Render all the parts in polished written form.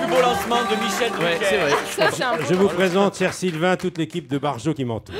beau lancement de Michel Drucker. C'est vrai. Je vous présente, cher Sylvain, toute l'équipe de Barjot qui m'entoure.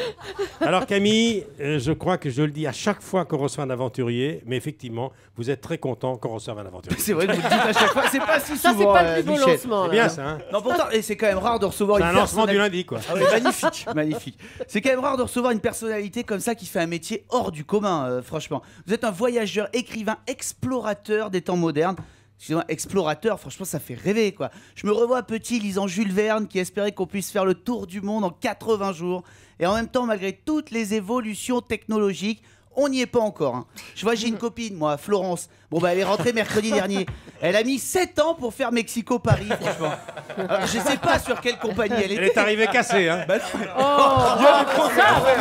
Alors Camille, je crois que je le dis à chaque fois qu'on reçoit un aventurier, mais effectivement, vous êtes très content qu'on reçoive un aventurier. C'est vrai que vous le dites à chaque fois. C'est pas si Ça, souvent, c'est pas le plus beau Michel. lancement. C'est là. bien ça, hein? Non, pourtant, et c'est quand même rare de recevoir C'est une un lancement du personnalité. lundi, quoi. Ah oui, magnifique, magnifique. C'est quand même rare de recevoir une personnalité comme ça qui fait un métier hors du commun, franchement. Vous êtes un voyageur, écrivain, explorateur des temps modernes. Excusez-moi, explorateur, franchement, ça fait rêver, quoi. Je me revois petit lisant Jules Verne qui espérait qu'on puisse faire le tour du monde en 80 jours. Et en même temps, malgré toutes les évolutions technologiques, on n'y est pas encore. Hein. Je vois, j'ai une copine, moi, Florence. Bon, bah, elle est rentrée mercredi dernier. Elle a mis 7 ans pour faire Mexico-Paris, franchement. Alors, je sais pas sur quelle compagnie elle était. Elle est arrivée cassée, hein? Ça,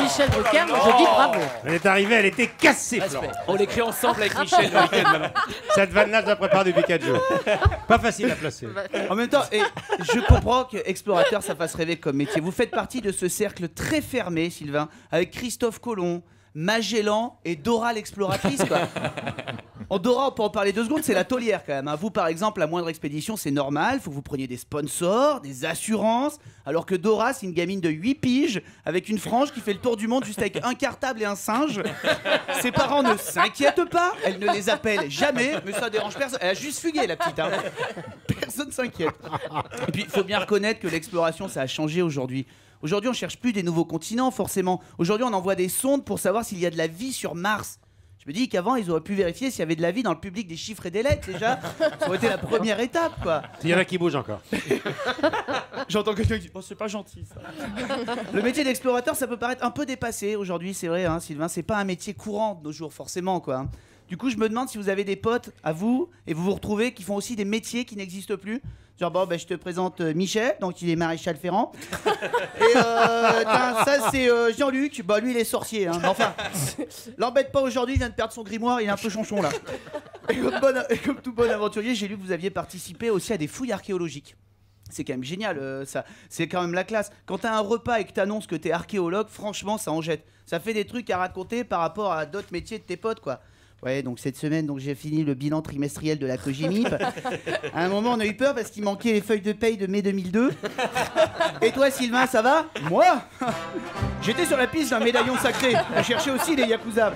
Michel Drucker, je dis bravo. Elle est arrivée, elle était cassée, Florent. On l'écrit ensemble avec Michel Drucker. Cette vanne-là, je la prépare depuis 4 jours. Pas facile à placer. En même temps, et je comprends que explorateur, ça fasse rêver comme métier. Vous faites partie de ce cercle très fermé, Sylvain, avec Christophe Colomb, Magellan et Dora l'exploratrice, quoi. En Dora, on peut en parler 2 secondes, c'est la taulière quand même. Hein. Vous, par exemple, la moindre expédition, c'est normal. Faut que vous preniez des sponsors, des assurances. Alors que Dora, c'est une gamine de 8 piges avec une frange qui fait le tour du monde juste avec un cartable et un singe. Ses parents ne s'inquiètent pas. Elle ne les appelle jamais, mais ça dérange personne. Elle a juste fugué, la petite. Hein. Personne s'inquiète. Et puis, il faut bien reconnaître que l'exploration, ça a changé aujourd'hui. Aujourd'hui, on cherche plus des nouveaux continents, forcément. Aujourd'hui, on envoie des sondes pour savoir s'il y a de la vie sur Mars. Je me dis qu'avant, ils auraient pu vérifier s'il y avait de la vie dans le public des chiffres et des lettres, déjà. Ça aurait été la première étape, quoi. Il y en a qui bougent encore. J'entends quelqu'un qui dit « Oh, c'est pas gentil, ça !» Le métier d'explorateur, ça peut paraître un peu dépassé aujourd'hui, c'est vrai, hein, Sylvain. C'est pas un métier courant de nos jours, forcément, quoi. Hein. Du coup, je me demande si vous avez des potes à vous, et vous vous retrouvez, qui font aussi des métiers qui n'existent plus. Genre, bon, ben, je te présente Michel, donc il est maréchal Ferrand. Et ça, c'est Jean-Luc. Bah, lui, il est sorcier. Hein. Mais enfin, l'embête pas aujourd'hui, il vient de perdre son grimoire, il est un peu chonchon, là. Et comme tout bon aventurier, j'ai lu que vous aviez participé aussi à des fouilles archéologiques. C'est quand même génial, ça. C'est quand même la classe. Quand t'as un repas et que t'annonces que t'es archéologue, franchement, ça en jette. Ça fait des trucs à raconter par rapport à d'autres métiers de tes potes, quoi. Ouais, donc cette semaine, donc j'ai fini le bilan trimestriel de la Cogimip. À un moment, on a eu peur parce qu'il manquait les feuilles de paye de mai 2002. Et toi, Sylvain, ça va? Moi, j'étais sur la piste d'un médaillon sacré. On cherchait aussi les Yakuza.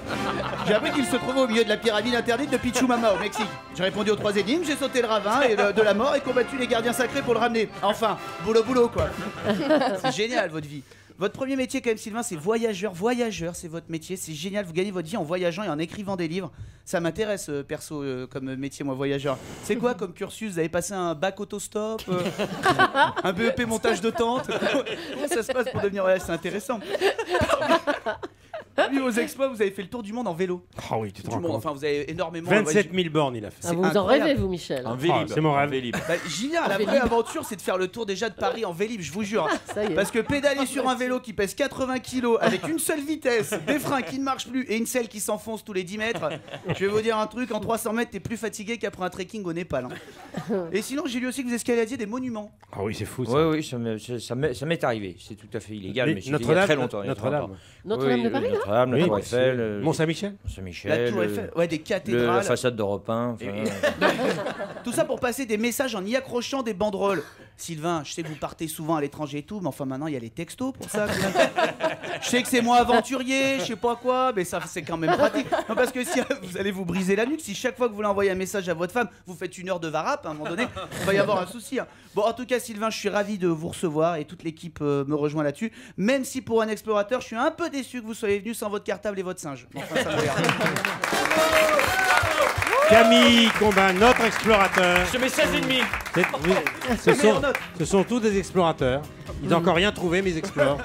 J'ai appris qu'il se trouvait au milieu de la pyramide interdite de Pichumama, au Mexique. J'ai répondu aux 3 énigmes, j'ai sauté le ravin et de la mort et combattu les gardiens sacrés pour le ramener. Enfin, boulot, quoi. C'est génial, votre vie. Votre premier métier, quand même, Sylvain, c'est voyageur. Voyageur, c'est votre métier. C'est génial. Vous gagnez votre vie en voyageant et en écrivant des livres. Ça m'intéresse, perso, comme métier, moi, voyageur. C'est quoi comme cursus? Vous avez passé un bac autostop, un BEP montage de tente? Comment ça se passe pour devenir voyageur? C'est intéressant. Parmi vos exploits, vous avez fait le tour du monde en vélo. Ah oui, tu te rends compte. Enfin, vous avez énormément... 27 000 bornes, il a fait. Ah, vous en rêvez, vous, Michel. Un Vélib. C'est mon rêve. Bah, Julien, la vraie aventure, c'est de faire le tour déjà de Paris en Vélib, je vous jure. Ça y est. Parce que pédaler sur un vélo qui pèse 80 kilos avec une seule vitesse, des freins qui ne marchent plus et une selle qui s'enfonce tous les 10 mètres, je vais vous dire un truc, en 300 mètres, t'es plus fatigué qu'après un trekking au Népal. Hein. Et sinon, j'ai lu aussi que vous escaladiez des monuments. Ah oui, c'est fou ça. Oui, ça m'est arrivé. C'est tout à fait illégal, mais c'était il y a Notre-Dame, très longtemps. Notre-Dame. Notre-Dame de Paris, là? Notre-Dame, la Oui, Tour bah, Eiffel, Mont-Saint-Michel. La Saint-Michel, Tour Eiffel, ouais, des la cathédrales. façade d'Europe 1. Tout ça pour passer des messages en y accrochant des banderoles. Sylvain, je sais que vous partez souvent à l'étranger et tout, mais enfin maintenant il y a les textos pour ça. Je sais que c'est moins aventurier, je sais pas quoi, mais ça c'est quand même pratique. Non, parce que si vous allez vous briser la nuque, si chaque fois que vous voulez envoyer un message à votre femme, vous faites 1 heure de varap, à un moment donné, il va y avoir un souci. Hein. Bon, en tout cas, Sylvain, je suis ravi de vous recevoir et toute l'équipe me rejoint là-dessus. Même si pour un explorateur, je suis un peu déçu que vous soyez venu sans votre cartable et votre singe. Enfin, ça me regarde. Camille Combin, notre explorateur. Je mets 16,5. Ce sont tous des explorateurs. Ils n'ont encore rien trouvé, mais ils explorent.